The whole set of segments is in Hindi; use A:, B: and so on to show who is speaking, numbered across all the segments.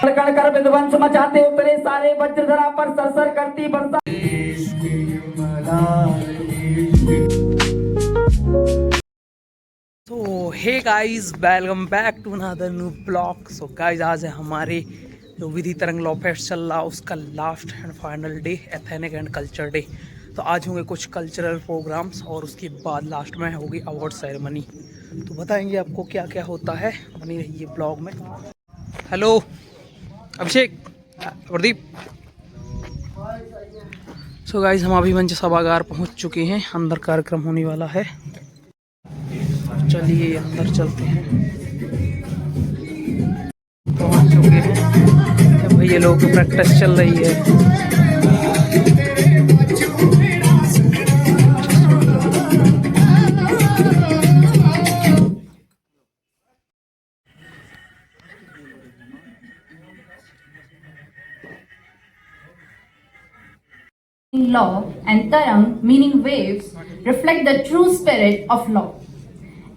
A: कण कर विध्वंस मचाते उतरे सारे वज्रधरा पर सरसर करती बरसा।
B: तो hey guys, welcome back to another new blog. So guys, आज है हमारे जो विधि तरंग लॉ फेस्ट चल रहा उसका last and final day, ethnic and culture day. तो आज होंगे कुछ कल्चरल प्रोग्राम्स और उसके बाद लास्ट में होगी अवार्ड सेरेमनी। तो बताएंगे आपको क्या क्या होता है, बनी रहिए ब्लॉग में। हेलो अभिषेक, प्रदीप। सो गाइस, हम अभी मंच सभागार पहुंच चुके हैं, अंदर कार्यक्रम होने वाला है। चलिए अंदर चलते हैं। पहुंच चुके हैं भाई, ये लोग प्रैक्टिस चल रही है।
C: Law and Tarang, meaning waves, reflect the true spirit of law,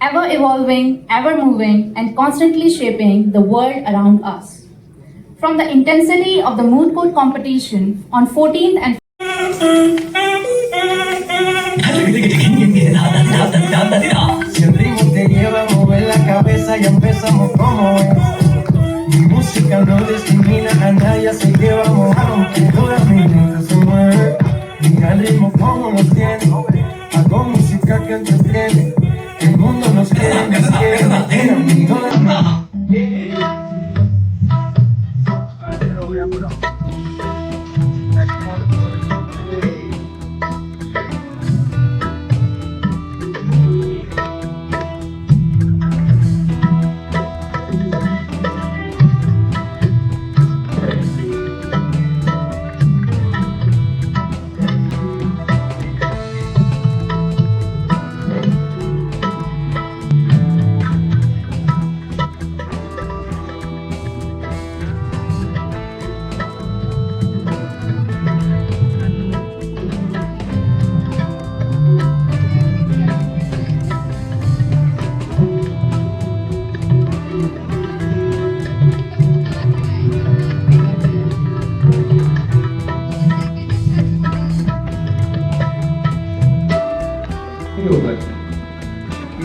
C: ever evolving, ever moving, and constantly shaping the world around us. From the intensity of the moot court competition on 14th and
D: Mi música no discrimina a nadie, así que vamos a romper. Toda mi mente se mueve, mira el ritmo como nos tiene. Hago música que entretiene, el mundo nos quiere, nos quiere. Mira mi toda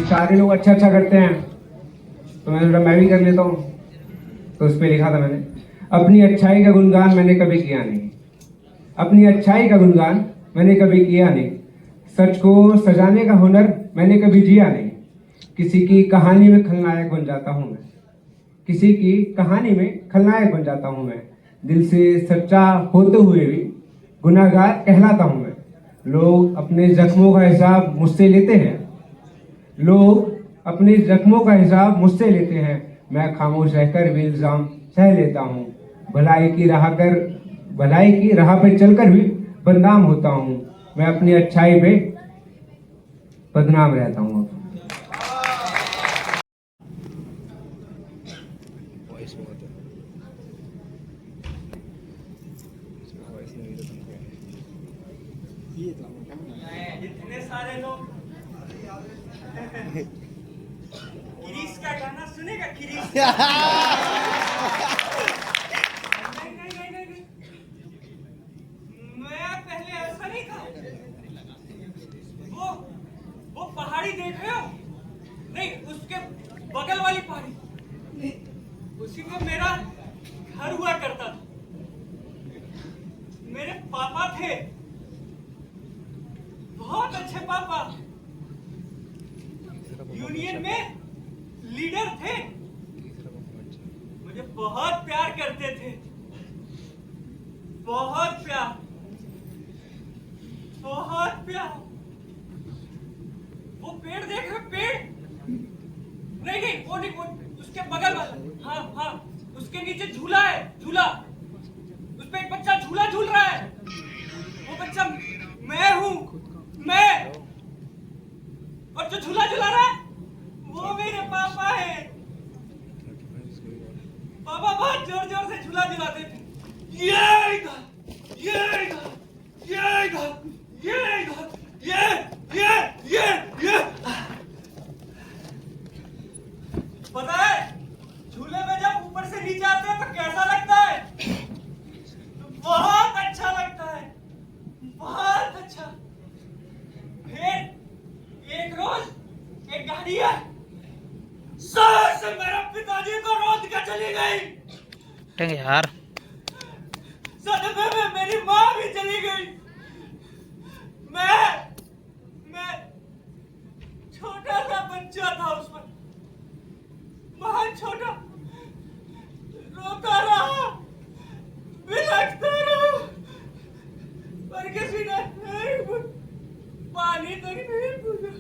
E: सारे लोग अच्छा अच्छा करते हैं तो मैंने सोचा मैं भी कर लेता हूँ। तो उस पर लिखा था मैंने, अपनी अच्छाई का गुणगान मैंने कभी किया नहीं, अपनी अच्छाई का गुणगान मैंने कभी किया नहीं, सच को सजाने का हुनर मैंने कभी जिया नहीं, किसी की कहानी में खलनायक बन जाता हूँ मैं, किसी की कहानी में खलनायक बन जाता हूँ मैं, दिल से सच्चा होते हुए भी गुनाहगार कहलाता हूँ मैं। लोग अपने जख्मों का हिसाब मुझसे लेते हैं, लोग अपने जख्मों का हिसाब मुझसे लेते हैं, मैं खामोश रहकर भी इल्जाम सह लेता हूँ, भलाई की राह पर चलकर भी बदनाम होता हूँ, मैं अपनी अच्छाई पे बदनाम रहता हूँ।
F: इतने सारे लोग किरीस का गाना सुनेगा? किरीस नहीं, मैं पहले ऐसा नहीं था। वो पहाड़ी देख रहे हो? नहीं, उसके बगल वाली पहाड़ी, उसी में मेरा घर हुआ करता था। मेरे पापा थे, बहुत अच्छे पापा, यूनियन में लीडर थे, मुझे बहुत प्यार करते थे, बहुत प्यार। वो पेड़ देख रहे? पेड़ नहीं, वो नहीं, वो उसके बगल वाला। हाँ, उसके नीचे झूला है, झूला, उस पे एक बच्चा झूला झूल रहा है, वो बच्चा मैं हूं, मैं। और जो झूला झूला रहा है वो मेरे पापा है। पापा बहुत जोर जोर से झूला झूलाते थे। ये पता है झूले में जब ऊपर से नीचे आते हैं तो कैसा लगता चली गई।
B: ठीक है यार।
F: सदमे में मेरी माँ भी चली गई। मैं छोटा सा बच्चा था उसमें, बहुत छोटा, रोता रहा, बिलखता रहा, पर किसी ने नहीं पानी तक नहीं पूछा।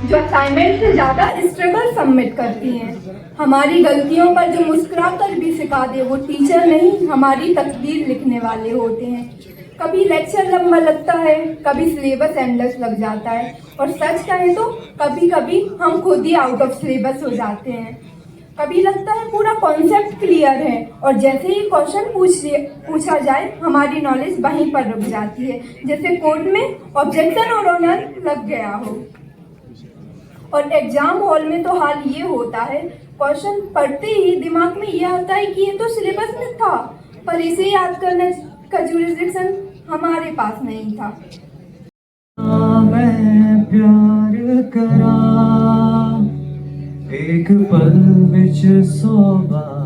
G: जो असाइनमेंट से ज़्यादा स्ट्रगल सबमिट करती हैं। हमारी गलतियों पर जो मुस्कुरा कर भी सिखा दे वो टीचर नहीं, हमारी तकदीर लिखने वाले होते हैं। कभी लेक्चर लंबा लगता है, कभी सिलेबस एंडलेस लग जाता है, और सच कहें तो कभी कभी हम खुद ही आउट ऑफ सिलेबस हो जाते हैं। कभी लगता है पूरा कॉन्सेप्ट क्लियर है, और जैसे ही क्वेश्चन पूछा जाए हमारी नॉलेज वहीं पर रुक जाती है, जैसे कोर्ट में ऑब्जेक्शन और ऑनर लग गया हो। और एग्जाम हॉल में तो हाल ये होता है, क्वेश्चन पढ़ते ही दिमाग में ये आता है कि ये तो सिलेबस में था, पर इसे याद करने का जुरिसडिक्शन हमारे पास नहीं था।
D: मैं प्यार करा एक पल विच 100 बार।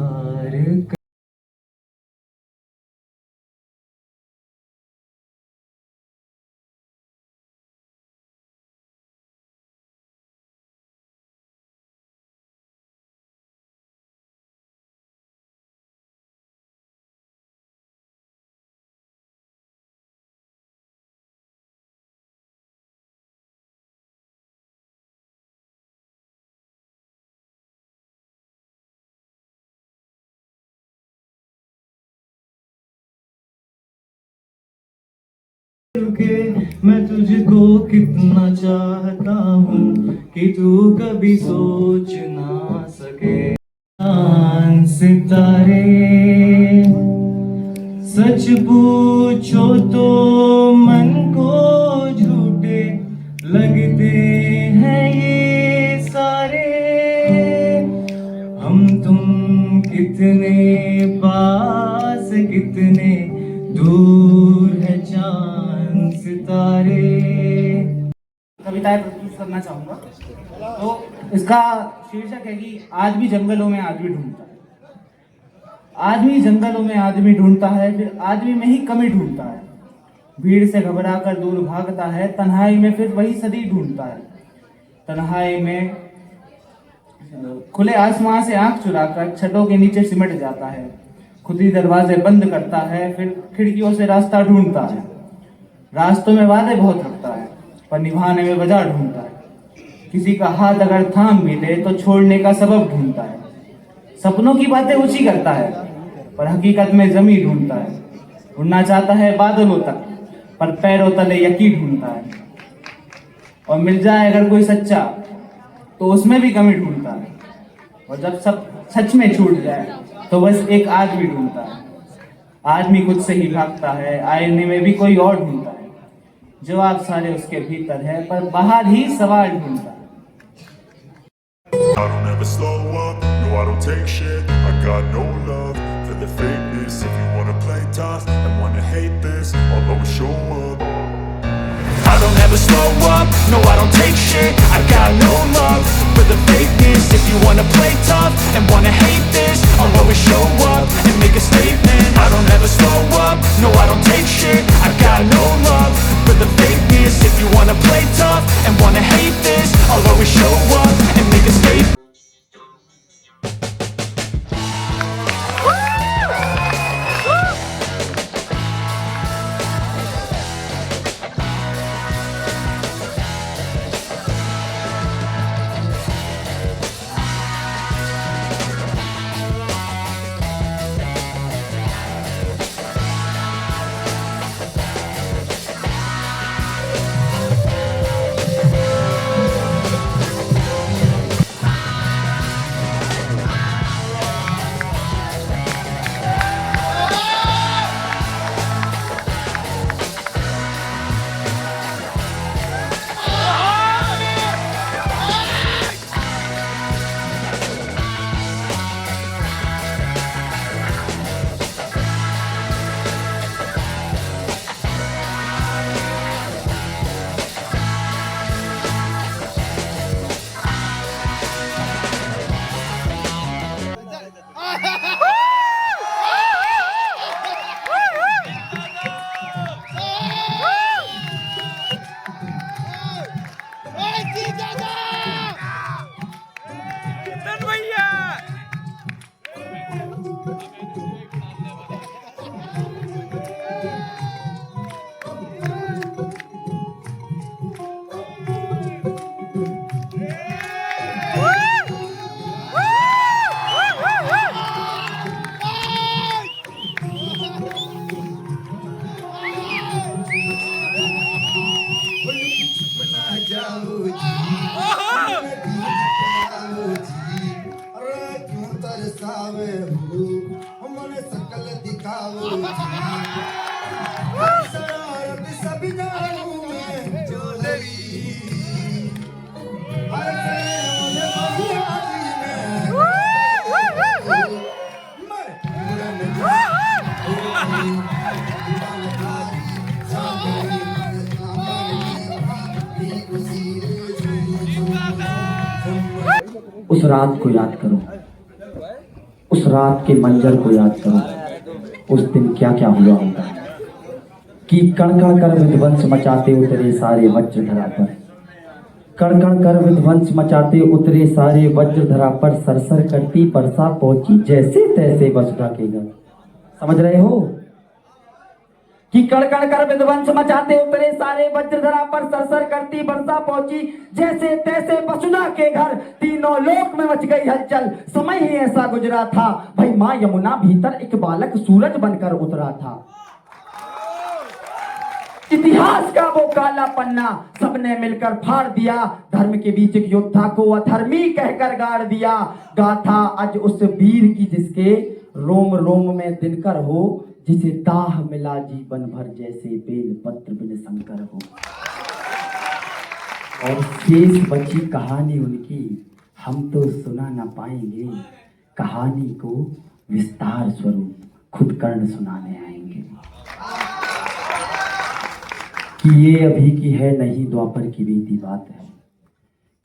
D: मैं तुझको कितना चाहता हूँ कि तू कभी सोच ना सके। चांद सितारे सच पूछो तो मन को झूठे लगते हैं ये सारे। हम तुम कितने पास कितने दूर है चांद सितारे।
H: कविताएं प्रस्तुत करना चाहूंगा। तो इसका शीर्षक है कि आज भी जंगलों में आदमी ढूंढता है। आदमी जंगलों में आदमी ढूंढता है, फिर आदमी में ही कमी ढूंढता है। भीड़ से घबराकर दूर भागता है, तन्हाई में फिर वही सदी ढूंढता है। तन्हाई में खुले आसमां से आंख चुराकर छतों के नीचे सिमट जाता है। खुद ही दरवाजे बंद करता है, फिर खिड़कियों से रास्ता ढूंढता है। रास्तों में वादे बहुत रखता है, पर निभाने में वजह ढूंढता है। किसी का हाथ अगर थाम भी ले तो छोड़ने का सबब ढूंढता है। सपनों की बातें ऊंची करता है, पर हकीकत में जमी ढूंढता है। उड़ना चाहता है बादलों तक, पर पैरों तले यकीन ढूंढता है। और मिल जाए अगर कोई सच्चा तो उसमें भी कमी ढूंढता है। और जब सब सच में छूट जाए तो बस एक आदमी ढूंढता है। आदमी खुद से ही भागता है, आईने में भी कोई और ढूंढता है। जवाब सारे उसके भीतर है, पर बाहर ही सवाल ढूंढता है।
I: I don't ever slow up, no I don't take shit. I got no love for the fakeness. If you wanna play tough and wanna hate this, I'll always show up. I don't ever slow up, no I don't take shit. I got no love for the fakeness. If you wanna play tough and wanna hate this, I'll always show up and make a statement. I don't ever slow up, no I don't take shit. I got no love for the fakeness. If you wanna play tough and wanna hate this, I'll always show up
A: उस रात को याद करो, उस रात के मंजर को याद करो। उस दिन क्या क्या हुआ होगा कि कण कण कर विध्वंस मचाते उतरे सारे वज्रधरा पर, कण कण कर विध्वंस मचाते उतरे सारे वज्रधरा पर, सरसर करती वर्षा पहुंची जैसे तैसे वसुधा के घर। समझ रहे हो कि कण कण कर विध्वंस मचाते उतरे सारे वज्रधरा पर, सरसर करती वर्षा पहुंची जैसे तैसे वसुधा के घर। तीनों लोक में मच गई हलचल, समय ही ऐसा गुजरा था, भाई मां यमुना भीतर एक बालक सूरज बनकर उतरा था। इतिहास का वो काला पन्ना सबने मिलकर फाड़ दिया, धर्म के बीच एक योद्धा को अधर्मी कहकर गाड़ दिया। गाथा आज उस वीर की जिसके रोम रोम में दिनकर हो, जिसे दाह मिला जीवन भर जैसे बेल पत्र बिन शंकर हो। और शेष बची कहानी उनकी, हम तो सुना न पाएंगे, कहानी को विस्तार स्वरूप खुद कर्ण सुनाने आएंगे। कि ये अभी की है नहीं द्वापर की बीती बात है,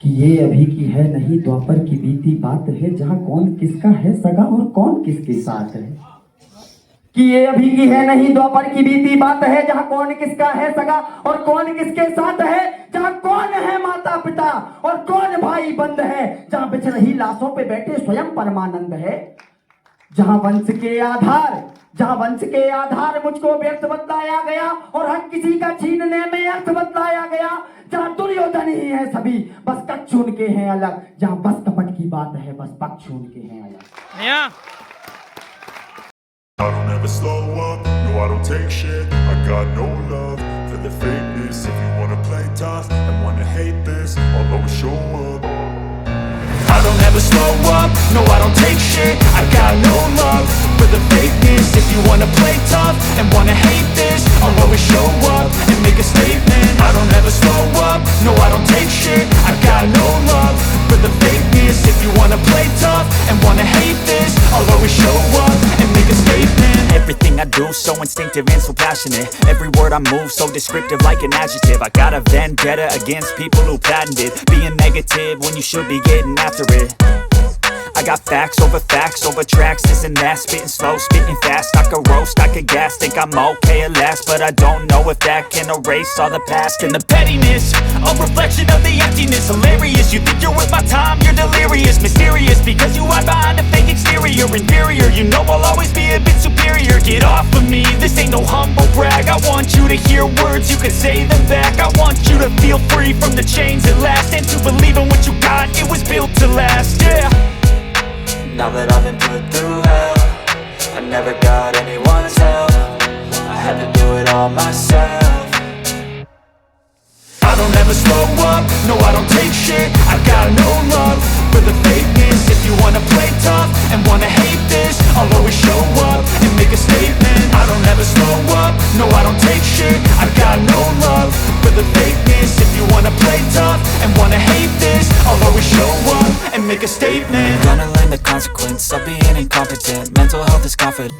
A: कि ये अभी की है नहीं द्वापर की बीती बात है, जहां कौन किसका है सगा और कौन किसके साथ है। कि ये अभी की है नहीं द्वापर की बीती बात है, जहां कौन किसका है सगा और कौन किसके साथ है, जहां कौन है माता पिता और कौन भाई बंद है, जहां बिछ रही लाशों पे बैठे स्वयं परमानंद है। जहां वंश के आधार मुझको व्यर्थ बतलाया गया और हक किसी का छीनने में अर्थ बतलाया गया। जहां दुर्योधन ही है सभी, बस कक्ष उनके हैं अलग, जहां बस कपट की बात है, बस पक्ष उनके हैं अलग।
I: I don't ever slow up, no I don't take shit. I got no love for the fakeness. If you wanna play tough and wanna hate this, I'll always show up. I don't ever slow up, no I don't take shit. I got no love for the fakeness. If you wanna play tough and wanna hate this, I'll always show up and make a statement. I don't ever slow up, no I don't take shit. I got no love for the fakeness. If you wanna play tough and wanna hate this, I'll always show up and make a statement. Everything I do so instinctive and so passionate. Every word I move so descriptive like an adjective. I got a vendetta against people who patented being negative when you should be getting after it. I got facts over tracks, this and that, spitting slow, spitting fast. I could roast, I could gas, think I'm okay at last, but I don't know if that can erase all the past. And the pettiness, a reflection of the emptiness. Hilarious, you think you're worth my time, you're delirious. Mysterious, because you hide behind a fake exterior. Inferior, you know I'll always be a bit superior. Get off of me, this ain't no humble brag. I want you to hear words, you can say them back. I want you to feel free from the chains at last, and to believe in what you got, it was built to last, yeah.
J: Now that I've been put through hell, I never got anyone's help, I had to do it all myself.
I: I don't ever slow up, no I don't take shit. I got no love for the fakeness. If you wanna play tough and wanna hate this, I'll always show up and make a statement. I don't ever slow up, no I don't take shit. I got no love for the fakeness. If you wanna play tough and wanna hate this, I'll always show up and make a statement.
J: I'm gonna learn the consequence of being incompetent. Mental health is confident.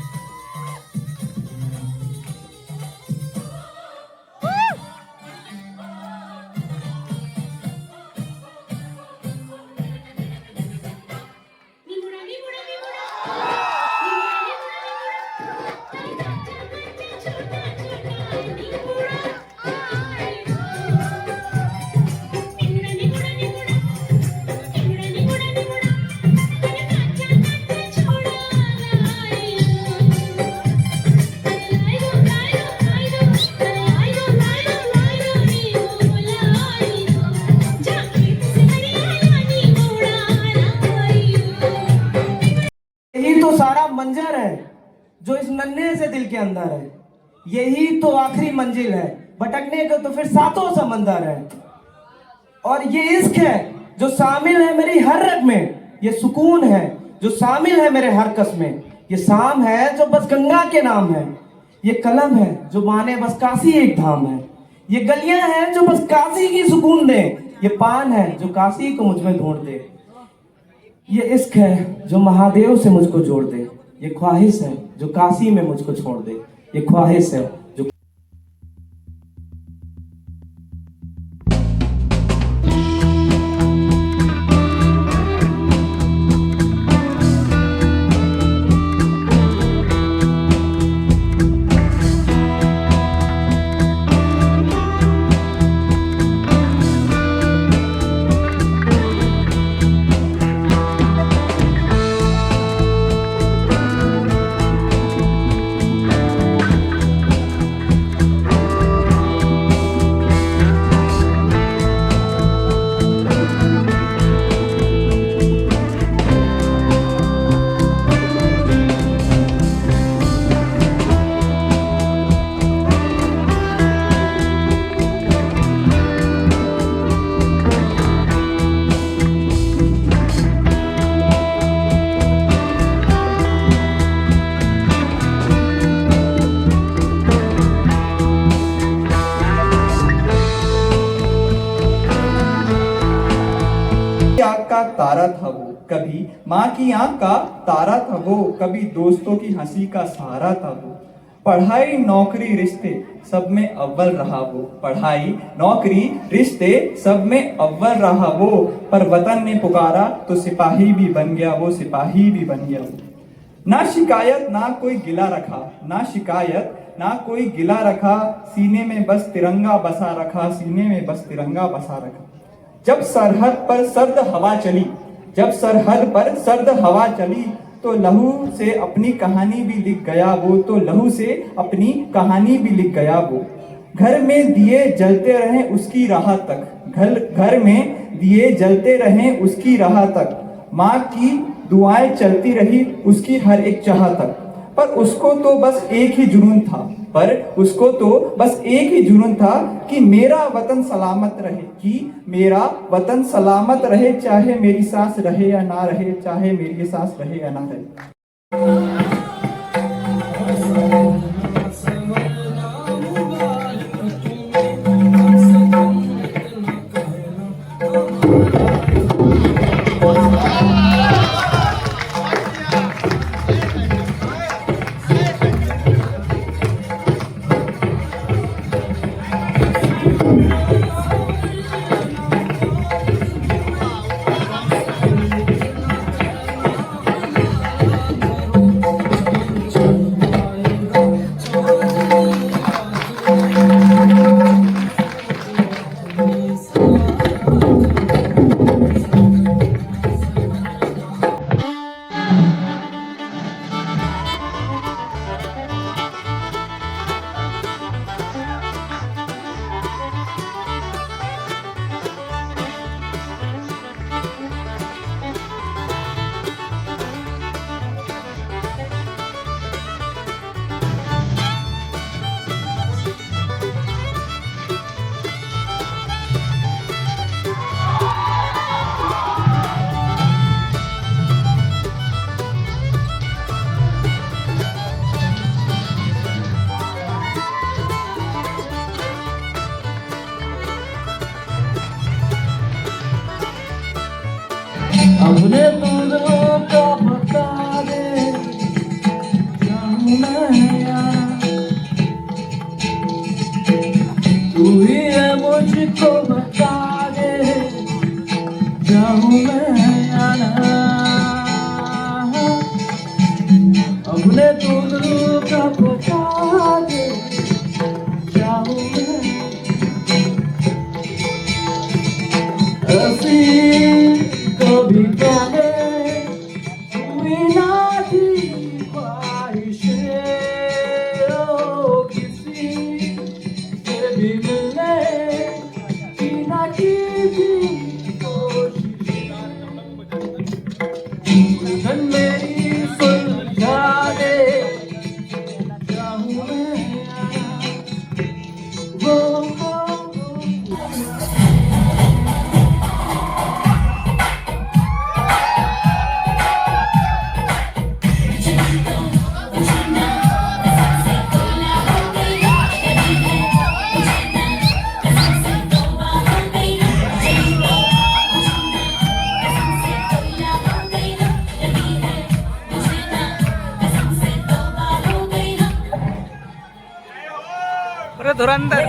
H: यही तो सारा मंजर है जो इस नन्हे से दिल के अंदर है, यही तो आखिरी मंजिल है, भटकने को तो फिर सातों समंदर है। और ये इश्क है जो शामिल है मेरी हर रग में, ये सुकून है जो शामिल है मेरे हर कस में, ये शाम है जो बस गंगा के नाम है, ये कलम है जो माने बस काशी एक धाम है, ये गलियां हैं जो बस काशी की सुकून दे, ये पान है जो काशी को मुझ में ढूंढ दे, ये इश्क है जो महादेव से मुझको जोड़ दे, ये ख्वाहिश है जो काशी में मुझको छोड़ दे, ये ख्वाहिश है जो
K: आंख का तारा था वो, कभी माँ की आंख का तारा था वो, कभी दोस्तों की हंसी का सहारा था वो। पढ़ाई नौकरी रिश्ते सब में अव्वल रहा वो, पढ़ाई नौकरी रिश्ते सब में अव्वल रहा वो। पर वतन ने पुकारा तो सिपाही भी बन गया वो, सिपाही भी बन गया वो। ना शिकायत ना कोई गिला रखा, ना शिकायत ना कोई गिला रखा, सीने में बस तिरंगा बसा रखा, सीने में बस तिरंगा बसा रखा। जब सरहद पर सर्द हवा चली, जब सरहद पर सर्द हवा चली, तो लहू से अपनी कहानी भी लिख गया वो, तो लहू से अपनी कहानी भी लिख गया वो। घर में दिए जलते रहे उसकी राह तक, घर में दिए जलते रहे उसकी राह तक, माँ की दुआएं चलती रही उसकी हर एक चाह तक। पर उसको तो बस एक ही जुनून था, पर उसको तो बस एक ही जुनून था कि मेरा वतन सलामत रहे, कि मेरा वतन सलामत रहे, चाहे मेरी सांस रहे या ना रहे, चाहे मेरी सांस रहे या ना रहे।
D: अपने दूरों को बता दे, जाऊं मैं यार, तू ही है मुझको बता दे, जाऊं मैं यार। अपने दूरों को बता दे, जाऊं मैं ऐसी कभी पहले हुई ना थी ख्वाहिशें, ओ किसी से भी मिलने की ना की थी कोशिश। धन मेरी सुलझा दे, चाहूं मैं वो
B: अरे धुरंधर।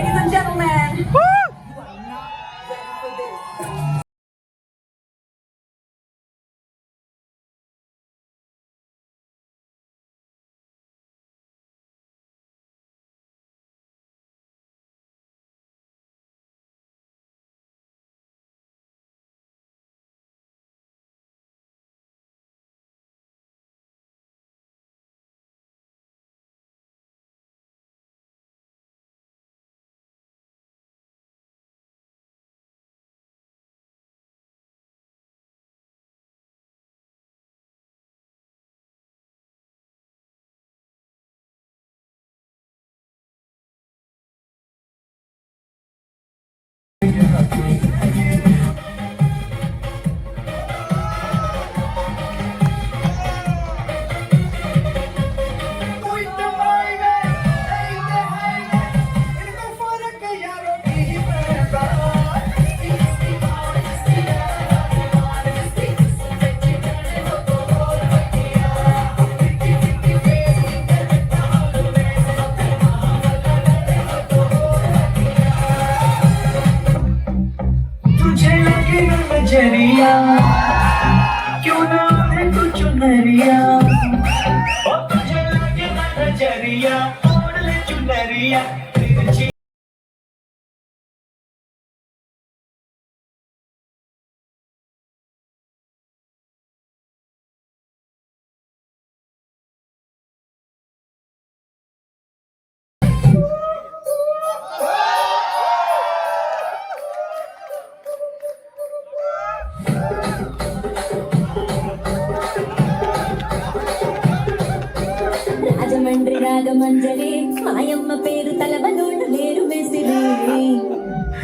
L: నాగమంజరి మాయమ్మ పేరు తలవనోళ్ళు లేరు మెసిరి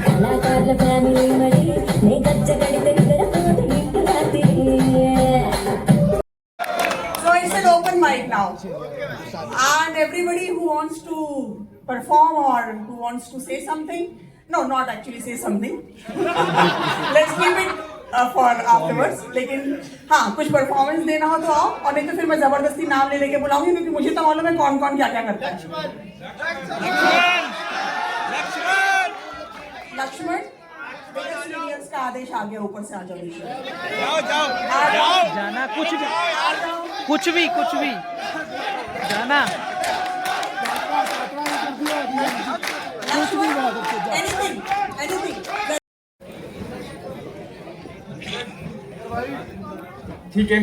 L: కళాకారుల ఫ్యామిలీ మరి నే గజ్జ కడితే నిద్రపోదు నిండు రాత్రి.
M: So it's an open mic now, and everybody who wants to perform or who wants to say something, no, not actually say something. Let's keep it for afterwards. लेकिन हाँ कुछ परफॉर्मेंस देना हो तो आओ, और नहीं तो फिर मैं जबरदस्ती नाम ले लेके बुलाऊंगी, क्योंकि मुझे तो मालूम है कौन कौन क्या क्या करता है. लक्ष्मण सीनियर्स का आदेश आ गया, ऊपर से आ जाओ. जाओ
B: जाना कुछ भी जाना.
M: anything.
E: ठीक है.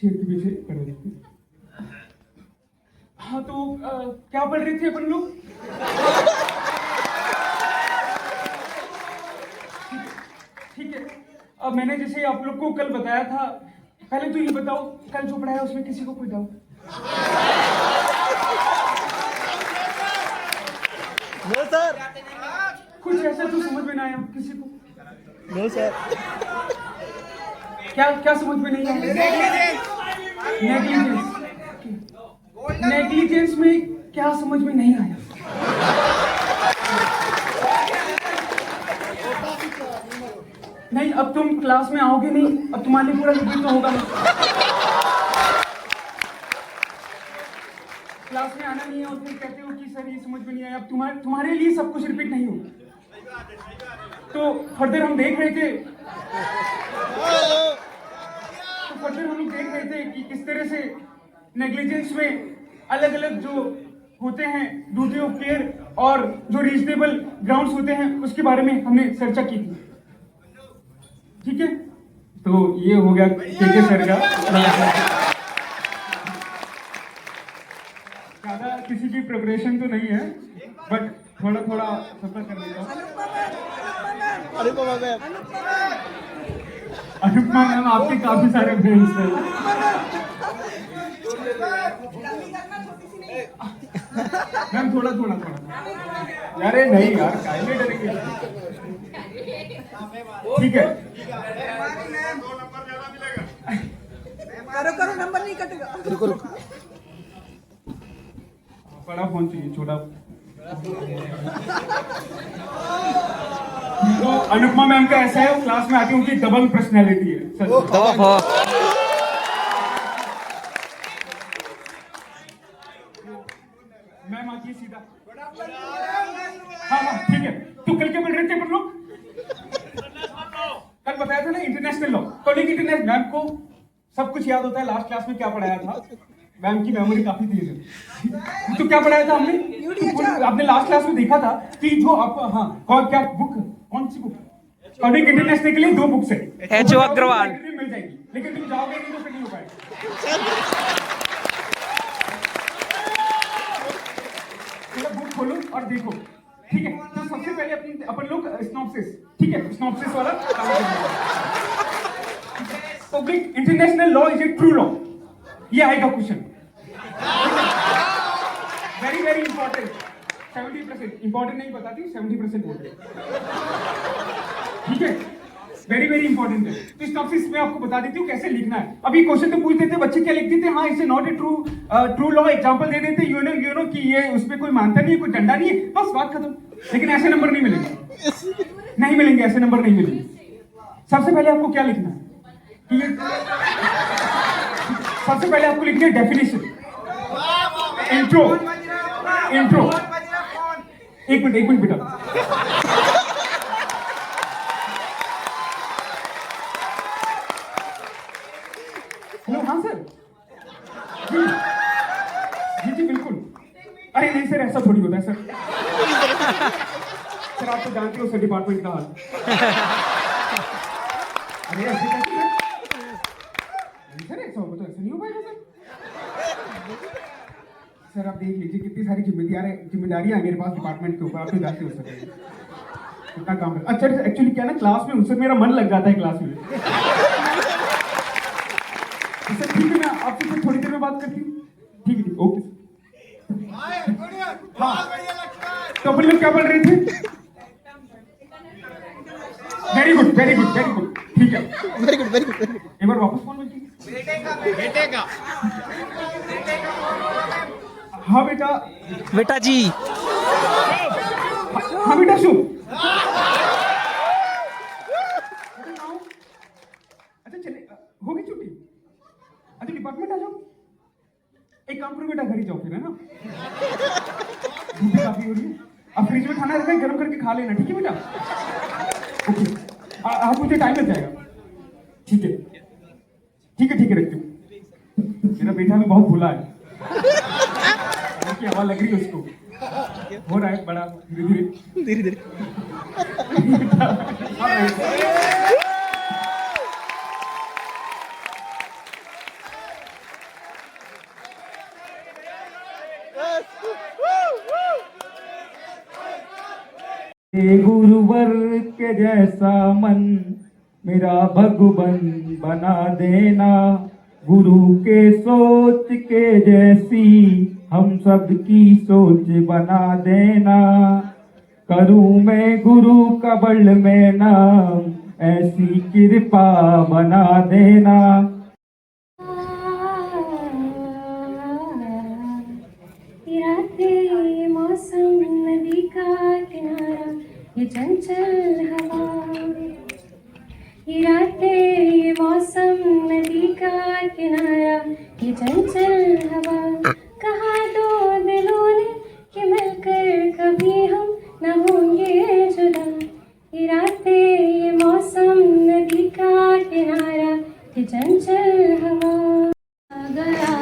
E: चेयर के पीछे पढ़ रही थी. हाँ तो क्या पढ़ रहे थे अपन लोग? ठीक है. अब मैंने जैसे आप लोग को कल बताया था, पहले तो ये बताओ कल जो पढ़ाया उसमें किसी को कोई डाउट? No sir. कुछ ऐसा तो समझ में ना आया किसी को? No sir. क्या समझ में नहीं आया? नेग्लिजेंस में क्या समझ में नहीं आया? नहीं, अब तुम क्लास में आओगे नहीं, अब तुम्हारे लिए पूरा रिपीट तो होगा नहीं. क्लास में आना नहीं है और फिर कहते हो कि सर ये समझ में नहीं आया. अब तुम्हारे लिए सब कुछ रिपीट नहीं होगा. तो फर्दर हम देख रहे थे कि किस तरह से नेग्लिजेंस में अलग अलग जो होते हैं ड्यूटी ऑफ केयर और जो रीजनेबल ग्राउंड्स होते हैं उसके बारे में हमने चर्चा की थी. ठीक है, तो ये हो गया के सर का. ज्यादा किसी की प्रिपरेशन तो नहीं है, बट थोड़ा सफर कर लेता हूँ. अनुपमा मैम आपके काफी सारे फ्रेंड्स हैं. मैम थोड़ा अरे नहीं यार, काहे डरेंगे. ठीक है,
M: करो नंबर नहीं कटेगा.
E: बड़ा फोन चाहिए, छोटा. तो अनुपमा मैम का ऐसा है, वो क्लास में आती है, उनकी डबल पर्सनैलिटी है. मैम आती है सीधा. हाँ ठीक है. तो कल क्या पढ़ रहे थे अपन लोग? कल बताया था ना इंटरनेशनल लॉ. तो लेकिन इंटरनेशनल मैम को सब कुछ याद होता है. लास्ट क्लास में क्या पढ़ाया था? मैम की मेमोरी काफी तेज है. तो क्या पढ़ाया था हमने? आपने लास्ट क्लास में देखा था कि जो आपको क्या बुक, कौन सी बुक? कॉर्डिक इंटरनेशनल के लिए 2 बुक्स है.
B: एच.ओ. अग्रवाल
E: मिल जाएगी, लेकिन तुम जाओगे नहीं तो फिर नहीं हो पाएगा. बुक खोलो और देखो. ठीक है, तो सबसे पहले अपन लोग स्नॉप्सिस. ठीक है, स्नॉप्सिस वाला public international law is a true law. ये आएगा क्वेश्चन. Very important. 70% इंपॉर्टेंट नहीं बताती, 70% बोलते. ठीक है, वेरी इंपॉर्टेंट है. तो इस टॉपिक में आपको बता देती हूँ कैसे लिखना है. अभी क्वेश्चन तो पूछ देते बच्चे, क्या लिख देते? हाँ, इसे not a true law example दे देते. यू नो कि ये उसमें कोई मानता नहीं है, कोई डंडा नहीं है, बस बात खत्म. लेकिन ऐसे नंबर नहीं मिलेंगे, ऐसे नंबर नहीं मिलेंगे. सबसे पहले आपको क्या लिखना है? सबसे पहले आपको लिखनी है डेफिनेशन. इंट्रो. एक मिनट बेटा. हेलो. हाँ सर. जी बिल्कुल. अरे नहीं सर, ऐसा थोड़ी होता है सर. सर आप तो जानते हो सर डिपार्टमेंट का हाल. अरे ऐसे कैसे सर? ऐसा होगा तो ऐसा नहीं हो पाएगा सर. सर आप देख लीजिए कितनी सारी जिम्मेदारियां हैं मेरे पास डिपार्टमेंट के ऊपर. आप तो जानते हो सर. कितना काम है। अच्छा एक्चुअली क्या ना, क्लास में उससे मेरा मन लग जाता है क्लास में। अच्छा ठीक है, मैं आपसे फिर थोड़ी देर में बात करती हूँ। ठीक है, ओके। हाँ, तो अपन लोग क्या पढ़ रहे थे? Very good very good very good, ठीक है, वेरी गुड वेरी गुड। एक बार वापस कौन बोलती? बेटे का। हाँ बेटा
B: जी।
E: हाँ बेटा शु। अच्छा चले, होगी छुट्टी? अच्छा डिपार्टमेंट आ जाओ। एक काम करो बेटा, घर ही जाओ फिर, है ना? धूप भी काफी हो रही है। अब फ्रिज में खाना रखा है, गर्म करके खा लेना, ठीक है बेटा? ओके, आज मुझे टाइम लग जाएगा। ठीक है ठीक है ठीक है, रखती हूँ। मेरा बेटा भी बहुत भूला है, की हवा लग रही है उसको, हो रहा है बड़ा धीरे धीरे धीरे। गुरुवर के जैसा मन मेरा भगवन बना देना, गुरु के सोच के जैसी हम सब की सोच बना देना, करूं मैं गुरु का बल में नाम, ऐसी कृपा बना देना।
L: रातें मौसम नदी का किनारा, ये चंचल हवा, ये रातें ये मौसम नदी का किनारा, ये चंचल हवा, कहा दो दिलों ने कि मिलकर कभी हम न होंगे जुदा, ये रातें ये मौसम नदी का किनारा, ये चंचल हवा, गया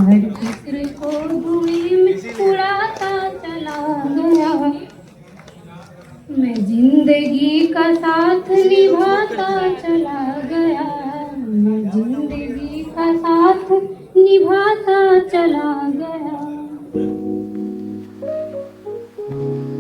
L: हर फिक्र को धुएं में उड़ाता चला गया, मैं जिंदगी का साथ निभाता चला गया, मैं जिंदगी का साथ निभाता चला